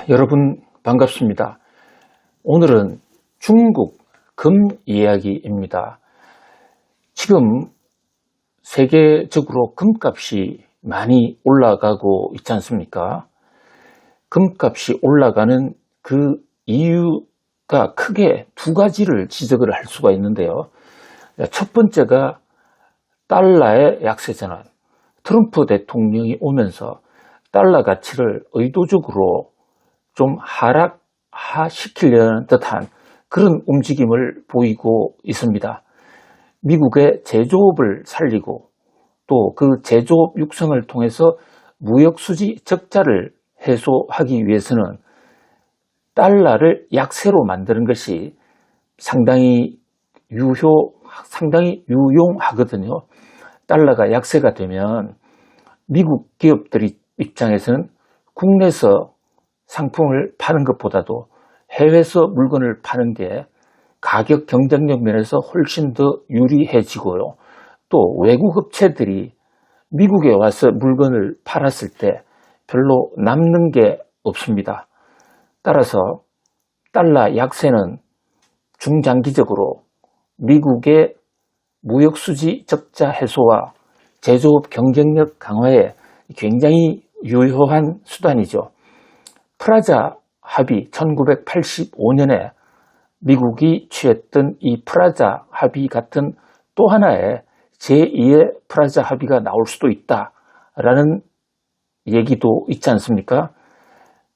여러분 반갑습니다. 오늘은 중국 금 이야기입니다. 지금 세계적으로 금값이 많이 올라가고 있지 않습니까? 금값이 올라가는 그 이유가 크게 두 가지를 지적을 할 수가 있는데요. 첫 번째가 달러의 약세 전환. 트럼프 대통령이 오면서 달러 가치를 의도적으로 좀 하락시키려는 듯한 그런 움직임을 보이고 있습니다. 미국의 제조업을 살리고 또 그 제조업 육성을 통해서 무역수지 적자를 해소하기 위해서는 달러를 약세로 만드는 것이 상당히 유용하거든요. 달러가 약세가 되면 미국 기업들이 입장에서는 국내에서 상품을 파는 것보다도 해외에서 물건을 파는 게 가격 경쟁력 면에서 훨씬 더 유리해지고요. 또 외국 업체들이 미국에 와서 물건을 팔았을 때 별로 남는 게 없습니다. 따라서 달러 약세는 중장기적으로 미국의 무역수지 적자 해소와 제조업 경쟁력 강화에 굉장히 유효한 수단이죠. 프라자 합의 1985년에 미국이 취했던 이 프라자 합의 같은 또 하나의 제2의 프라자 합의가 나올 수도 있다라는 얘기도 있지 않습니까?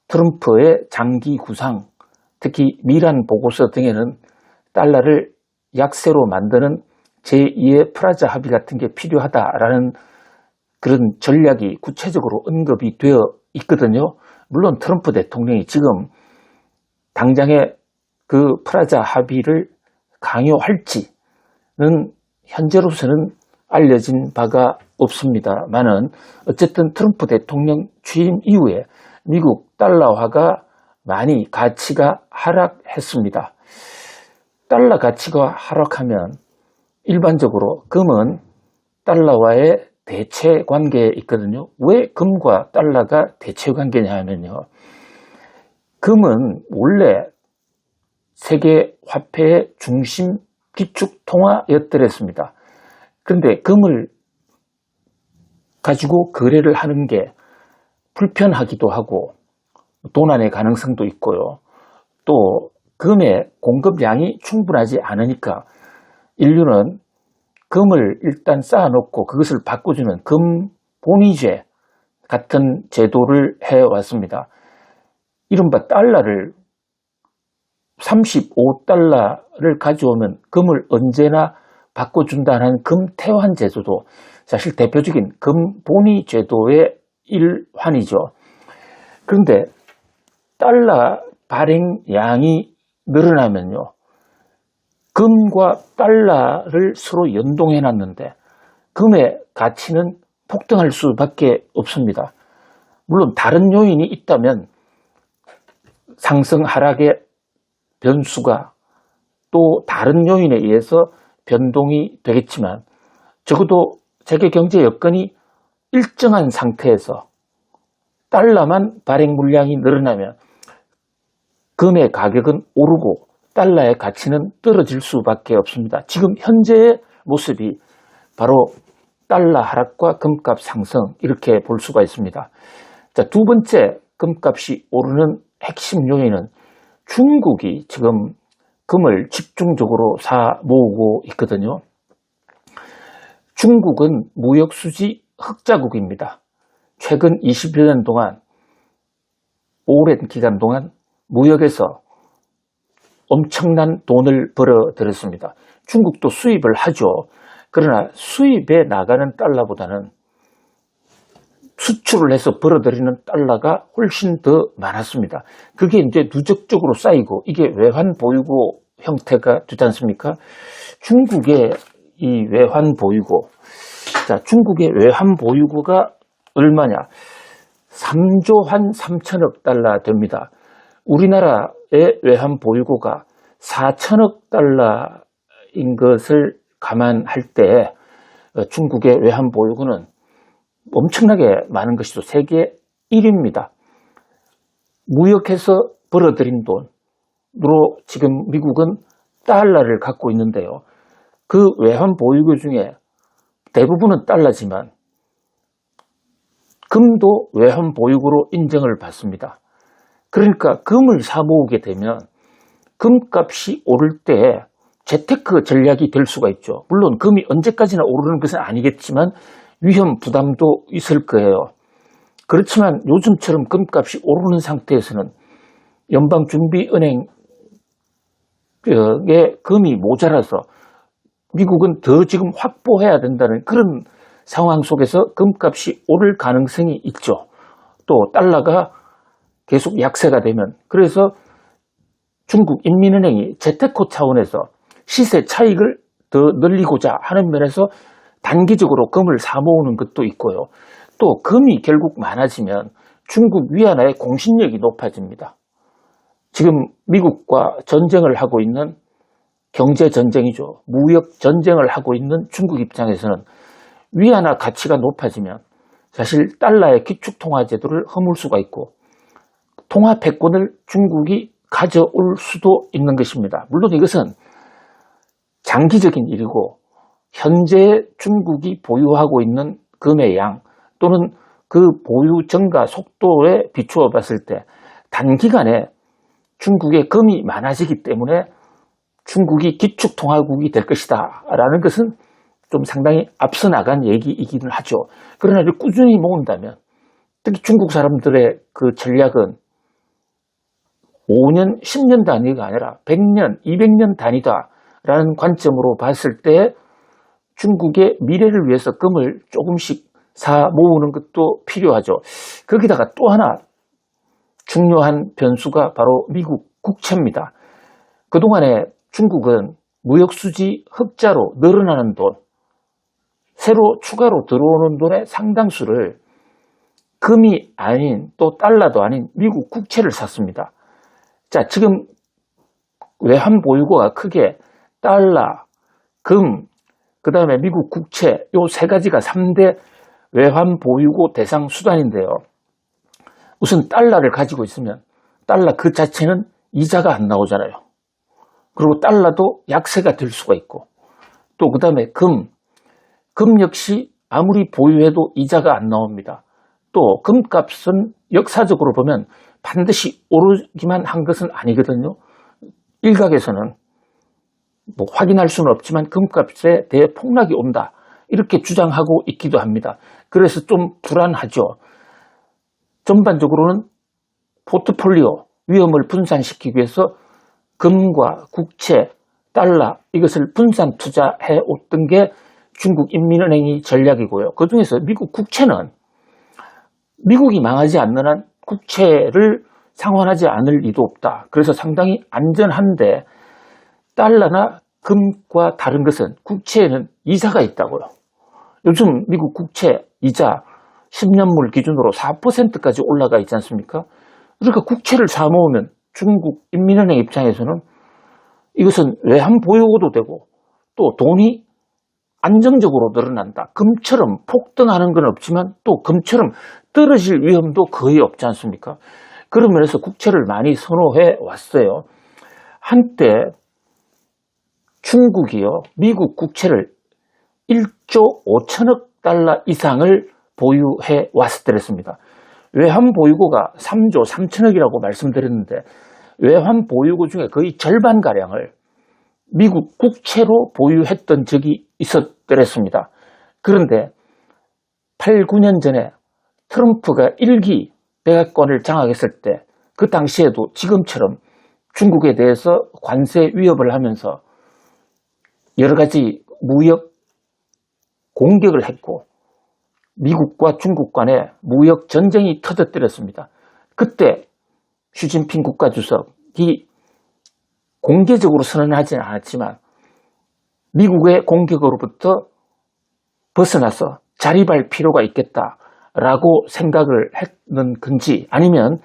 트럼프의 장기 구상, 특히 미란 보고서 등에는 달러를 약세로 만드는 제2의 프라자 합의 같은 게 필요하다라는 그런 전략이 구체적으로 언급이 되어 있거든요. 물론 트럼프 대통령이 지금 당장에 그 프라자 합의를 강요할지는 현재로서는 알려진 바가 없습니다만은 어쨌든 트럼프 대통령 취임 이후에 미국 달러화가 많이 가치가 하락했습니다. 달러 가치가 하락하면 일반적으로 금은 달러와의 대체 관계에 있거든요. 왜 금과 달러가 대체 관계냐 하면요. 금은 원래 세계 화폐의 중심 기축 통화였더랬습니다. 그런데 금을 가지고 거래를 하는 게 불편하기도 하고 도난의 가능성도 있고요. 또 금의 공급량이 충분하지 않으니까 인류는 금을 일단 쌓아놓고 그것을 바꿔주는 금본위제 같은 제도를 해왔습니다. 이른바 달러를 35달러를 가져오면 금을 언제나 바꿔준다는 금태환 제도도 사실 대표적인 금본위 제도의 일환이죠. 그런데 달러 발행량이 늘어나면요. 금과 달러를 서로 연동해 놨는데 금의 가치는 폭등할 수밖에 없습니다. 물론 다른 요인이 있다면 상승 하락의 변수가 또 다른 요인에 의해서 변동이 되겠지만 적어도 세계 경제 여건이 일정한 상태에서 달러만 발행 물량이 늘어나면 금의 가격은 오르고 달러의 가치는 떨어질 수밖에 없습니다. 지금 현재의 모습이 바로 달러 하락과 금값 상승 이렇게 볼 수가 있습니다. 자, 두 번째 금값이 오르는 핵심 요인은 중국이 지금 금을 집중적으로 사 모으고 있거든요. 중국은 무역수지 흑자국입니다. 최근 20여 년 동안 오랜 기간 동안 무역에서 엄청난 돈을 벌어들였습니다. 중국도 수입을 하죠. 그러나 수입에 나가는 달러보다는 수출을 해서 벌어들이는 달러가 훨씬 더 많았습니다. 그게 이제 누적적으로 쌓이고 이게 외환 보유고 형태가 되지 않습니까? 중국의 이 외환 보유고, 자, 중국의 외환 보유고가 얼마냐? 3조 한 3천억 달러 됩니다. 우리나라의 외환 보유고가 4천억 달러인 것을 감안할 때 중국의 외환 보유고는 엄청나게 많은 것이죠. 세계 1위입니다. 무역해서 벌어들인 돈으로 지금 미국은 달러를 갖고 있는데요. 그 외환 보유고 중에 대부분은 달러지만 금도 외환 보유고로 인정을 받습니다. 그러니까 금을 사 모으게 되면 금값이 오를 때 재테크 전략이 될 수가 있죠. 물론 금이 언제까지나 오르는 것은 아니겠지만 위험 부담도 있을 거예요. 그렇지만 요즘처럼 금값이 오르는 상태에서는 연방준비은행에 금이 모자라서 미국은 더 지금 확보해야 된다는 그런 상황 속에서 금값이 오를 가능성이 있죠. 또 달러가 계속 약세가 되면, 그래서 중국 인민은행이 재테크 차원에서 시세 차익을 더 늘리고자 하는 면에서 단기적으로 금을 사 모으는 것도 있고요. 또 금이 결국 많아지면 중국 위안화의 공신력이 높아집니다. 지금 미국과 전쟁을 하고 있는 경제 전쟁이죠. 무역 전쟁을 하고 있는 중국 입장에서는 위안화 가치가 높아지면 사실 달러의 기축통화 제도를 허물 수가 있고 통화 패권을 중국이 가져올 수도 있는 것입니다. 물론 이것은 장기적인 일이고 현재 중국이 보유하고 있는 금의 양 또는 그 보유 증가 속도에 비추어 봤을 때 단기간에 중국의 금이 많아지기 때문에 중국이 기축통화국이 될 것이다 라는 것은 좀 상당히 앞서 나간 얘기이기는 하죠. 그러나 꾸준히 모은다면 특히 중국 사람들의 그 전략은 5년, 10년 단위가 아니라 100년, 200년 단위다라는 관점으로 봤을 때 중국의 미래를 위해서 금을 조금씩 사 모으는 것도 필요하죠. 거기다가 또 하나 중요한 변수가 바로 미국 국채입니다. 그동안에 중국은 무역수지 흑자로 늘어나는 돈, 새로 추가로 들어오는 돈의 상당수를 금이 아닌 또 달러도 아닌 미국 국채를 샀습니다. 자, 지금 외환 보유고가 크게 달러, 금, 그 다음에 미국 국채 요 세 가지가 3대 외환 보유고 대상 수단인데요. 우선 달러를 가지고 있으면 달러 그 자체는 이자가 안 나오잖아요. 그리고 달러도 약세가 될 수가 있고 또 그 다음에 금 역시 아무리 보유해도 이자가 안 나옵니다. 또 금값은 역사적으로 보면 반드시 오르기만 한 것은 아니거든요. 일각에서는 뭐 확인할 수는 없지만 금값에 대폭락이 온다 이렇게 주장하고 있기도 합니다. 그래서 좀 불안하죠. 전반적으로는 포트폴리오 위험을 분산시키기 위해서 금과 국채, 달러 이것을 분산 투자해 왔던 게 중국 인민은행이 전략이고요. 그중에서 미국 국채는 미국이 망하지 않는 한 국채를 상환하지 않을 리도 없다. 그래서 상당히 안전한데 달러나 금과 다른 것은 국채에는 이자가 있다고요. 요즘 미국 국채 이자 10년물 기준으로 4%까지 올라가 있지 않습니까? 그러니까 국채를 사 모으면 중국 인민은행 입장에서는 이것은 외환 보유고도 되고 또 돈이 안정적으로 늘어난다. 금처럼 폭등하는 건 없지만 또 금처럼 떨어질 위험도 거의 없지 않습니까? 그런 면에서 국채를 많이 선호해 왔어요. 한때 중국이요, 미국 국채를 1조 5천억 달러 이상을 보유해 왔었더랬습니다. 외환 보유고가 3조 3천억이라고 말씀드렸는데 외환 보유고 중에 거의 절반가량을 미국 국채로 보유했던 적이 있었더랬습니다. 그런데 8, 9년 전에 트럼프가 1기 백악관을 장악했을 때 그 당시에도 지금처럼 중국에 대해서 관세 위협을 하면서 여러 가지 무역 공격을 했고 미국과 중국 간에 무역 전쟁이 터졌더랬습니다. 그때 시진핑 국가주석이 공개적으로 선언하지는 않았지만 미국의 공격으로부터 벗어나서 자립할 필요가 있겠다라고 생각을 했는 건지 아니면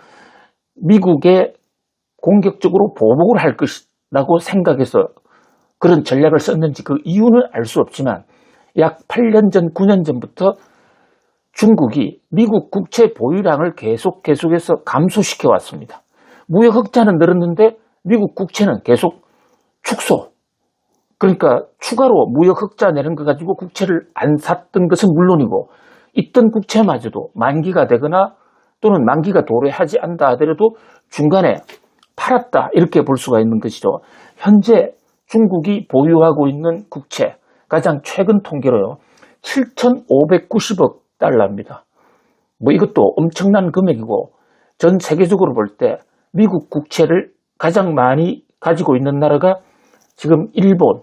미국에 공격적으로 보복을 할 것이라고 생각해서 그런 전략을 썼는지 그 이유는 알 수 없지만 약 8년 전, 9년 전부터 중국이 미국 국채 보유량을 계속해서 감소시켜 왔습니다. 무역 흑자는 늘었는데 미국 국채는 계속 축소. 그러니까 추가로 무역 흑자 내는 거 가지고 국채를 안 샀던 것은 물론이고 있던 국채마저도 만기가 되거나 또는 만기가 도래하지 않다 하더라도 중간에 팔았다 이렇게 볼 수가 있는 것이죠. 현재 중국이 보유하고 있는 국채 가장 최근 통계로요. 7,590억 달러입니다. 뭐 이것도 엄청난 금액이고 전 세계적으로 볼 때 미국 국채를 가장 많이 가지고 있는 나라가 지금 일본,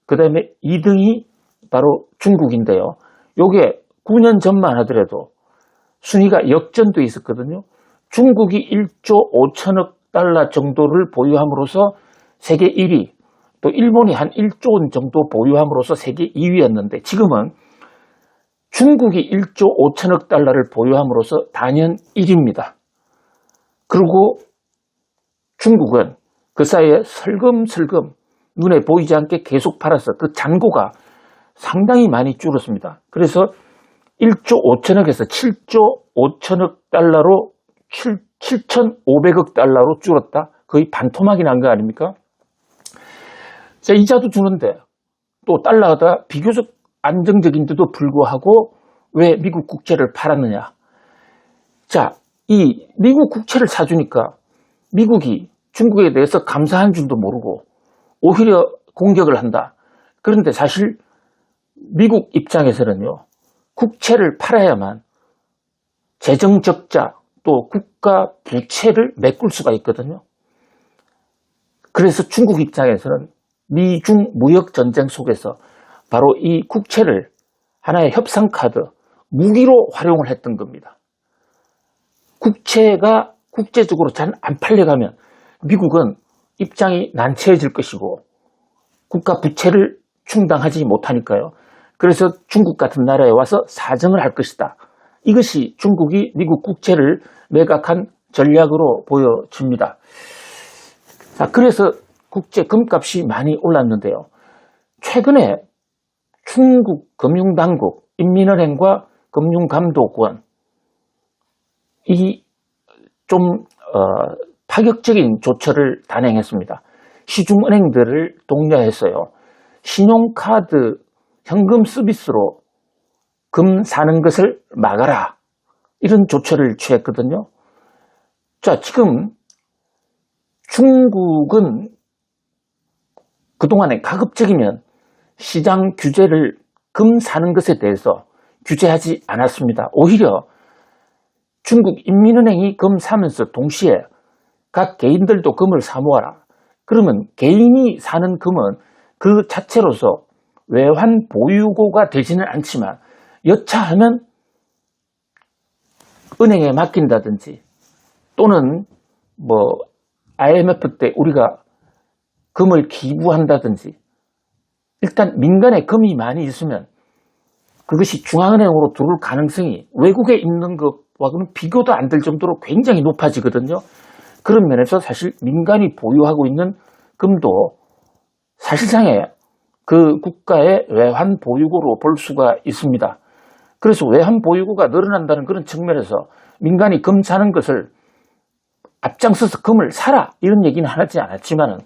그 다음에 2등이 바로 중국인데요. 요게 9년 전만 하더라도 순위가 역전돼 있었거든요. 중국이 1조 5천억 달러 정도를 보유함으로써 세계 1위, 또 일본이 한 1조 원 정도 보유함으로써 세계 2위였는데 지금은 중국이 1조 5천억 달러를 보유함으로써 단연 1위입니다. 그리고 중국은 그 사이에 슬금슬금 눈에 보이지 않게 계속 팔아서 그 잔고가 상당히 많이 줄었습니다. 그래서 1조 5천억에서 7조 5천억 달러로 7,500억 달러로 줄었다. 거의 반토막이 난 거 아닙니까? 자, 이자도 주는데 또 달러가 비교적 안정적인데도 불구하고 왜 미국 국채를 팔았느냐? 자, 이 미국 국채를 사주니까 미국이 중국에 대해서 감사한 줄도 모르고 오히려 공격을 한다. 그런데 사실 미국 입장에서는요, 국채를 팔아야만 재정 적자 또 국가 부채를 메꿀 수가 있거든요. 그래서 중국 입장에서는 미중 무역 전쟁 속에서 바로 이 국채를 하나의 협상 카드, 무기로 활용을 했던 겁니다. 국채가 국제적으로 잘 안 팔려가면 미국은 입장이 난처해질 것이고 국가 부채를 충당하지 못하니까요. 그래서 중국 같은 나라에 와서 사정을 할 것이다. 이것이 중국이 미국 국채를 매각한 전략으로 보여집니다. 자, 그래서 국제 금값이 많이 올랐는데요. 최근에 중국 금융당국, 인민은행과 금융감독원 이 좀 파격적인 조처를 단행했습니다. 시중은행들을 독려해서요. 신용카드 현금 서비스로 금 사는 것을 막아라. 이런 조처를 취했거든요. 자, 지금 중국은 그동안에 가급적이면 시장 규제를 금 사는 것에 대해서 규제하지 않았습니다. 오히려 중국 인민은행이 금 사면서 동시에 각 개인들도 금을 사 모아라. 그러면 개인이 사는 금은 그 자체로서 외환 보유고가 되지는 않지만 여차하면 은행에 맡긴다든지 또는 뭐 IMF 때 우리가 금을 기부한다든지 일단 민간에 금이 많이 있으면 그것이 중앙은행으로 들어올 가능성이 외국에 있는 것과는 비교도 안 될 정도로 굉장히 높아지거든요. 그런 면에서 사실 민간이 보유하고 있는 금도 사실상의 그 국가의 외환 보유고로 볼 수가 있습니다. 그래서 외환 보유고가 늘어난다는 그런 측면에서 민간이 금 사는 것을 앞장서서 금을 사라 이런 얘기는 하지 않았지만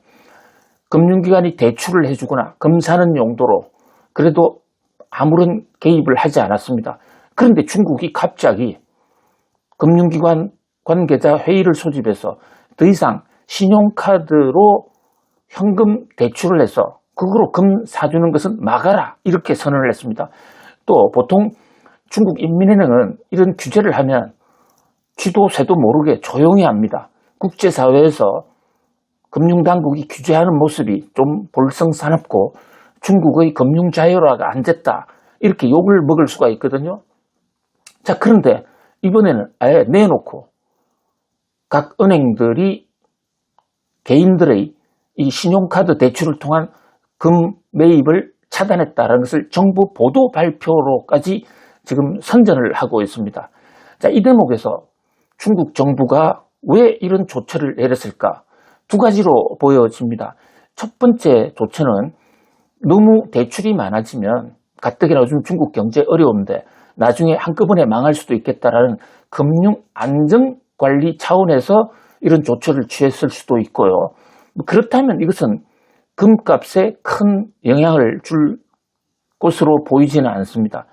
금융기관이 대출을 해주거나 금 사는 용도로 그래도 아무런 개입을 하지 않았습니다. 그런데 중국이 갑자기 금융기관 관계자 회의를 소집해서 더 이상 신용카드로 현금 대출을 해서 그거로 금 사주는 것은 막아라 이렇게 선언을 했습니다. 또 보통 중국 인민은행은 이런 규제를 하면 쥐도 새도 모르게 조용히 합니다. 국제사회에서 금융당국이 규제하는 모습이 좀 볼썽사납고 중국의 금융자유화가 안 됐다 이렇게 욕을 먹을 수가 있거든요. 자, 그런데 이번에는 아예 내놓고 각 은행들이 개인들의 이 신용카드 대출을 통한 금 매입을 차단했다는 것을 정부 보도 발표로까지 지금 선전을 하고 있습니다. 자, 이 대목에서 중국 정부가 왜 이런 조처를 내렸을까? 두 가지로 보여집니다. 첫 번째 조처는 너무 대출이 많아지면 가뜩이나 요즘 중국 경제 어려운데 나중에 한꺼번에 망할 수도 있겠다라는 금융 안정관리 차원에서 이런 조처를 취했을 수도 있고요. 그렇다면 이것은 금값에 큰 영향을 줄 것으로 보이지는 않습니다.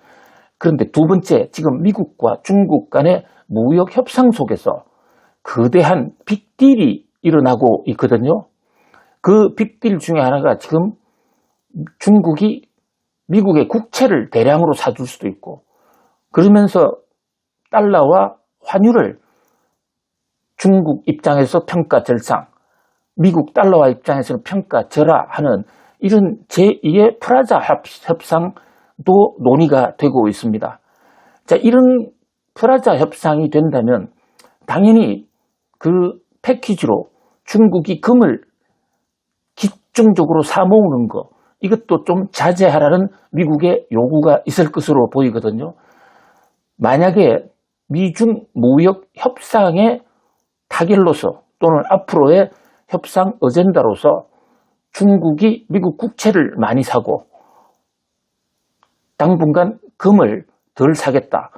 그런데 두 번째, 지금 미국과 중국 간의 무역 협상 속에서 거대한 빅딜이 일어나고 있거든요. 그 빅딜 중에 하나가 지금 중국이 미국의 국채를 대량으로 사줄 수도 있고, 그러면서 달러와 환율을 중국 입장에서 평가절상, 미국 달러와 입장에서는 평가절하하는 이런 제2의 프라자 협상도 논의가 되고 있습니다. 자, 이런 프라자 협상이 된다면 당연히 그 패키지로 중국이 금을 집중적으로 사모으는 거, 이것도 좀 자제하라는 미국의 요구가 있을 것으로 보이거든요. 만약에 미중 무역 협상의 타결로서 또는 앞으로의 협상 어젠다로서 중국이 미국 국채를 많이 사고 당분간 금을 덜 사겠다.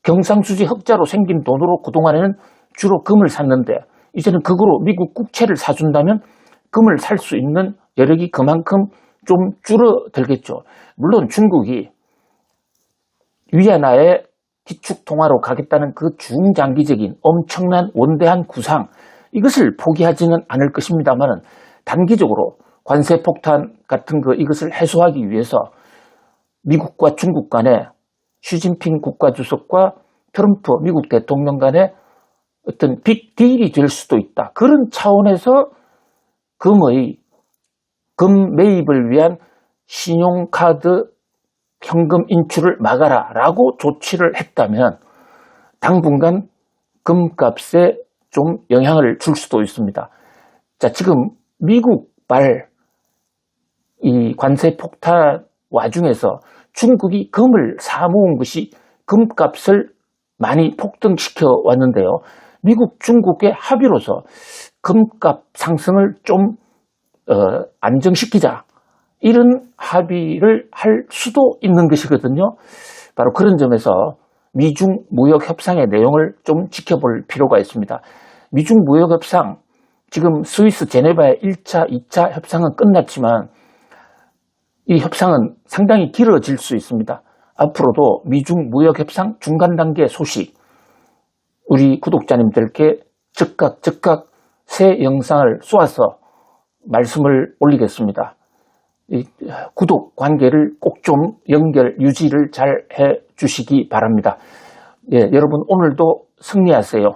경상수지 흑자로 생긴 돈으로 그동안에는 주로 금을 샀는데 이제는 그거로 미국 국채를 사준다면 금을 살 수 있는 여력이 그만큼 좀 줄어들겠죠. 물론 중국이 위안화의 기축통화로 가겠다는 그 중장기적인 엄청난 원대한 구상, 이것을 포기하지는 않을 것입니다만 단기적으로 관세 폭탄 같은 이것을 해소하기 위해서 미국과 중국 간에 시진핑 국가주석과 트럼프 미국 대통령 간에 어떤 빅딜이 될 수도 있다. 그런 차원에서 금 매입을 위한 신용카드 현금 인출을 막아라 라고 조치를 했다면 당분간 금값에 좀 영향을 줄 수도 있습니다. 자, 지금 미국발 이 관세 폭탄 와중에서 중국이 금을 사모은 것이 금값을 많이 폭등시켜 왔는데요. 미국, 중국의 합의로서 금값 상승을 좀 안정시키자, 이런 합의를 할 수도 있는 것이거든요. 바로 그런 점에서 미중 무역 협상의 내용을 좀 지켜볼 필요가 있습니다. 미중 무역 협상, 지금 스위스 제네바의 1차, 2차 협상은 끝났지만 이 협상은 상당히 길어질 수 있습니다. 앞으로도 미중 무역 협상 중간 단계 소식 우리 구독자님들께 즉각 새 영상을 쏘아서 말씀을 올리겠습니다. 구독 관계를 꼭 좀 유지를 잘 해 주시기 바랍니다. 예, 여러분 오늘도 승리하세요.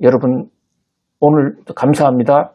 여러분 오늘 감사합니다.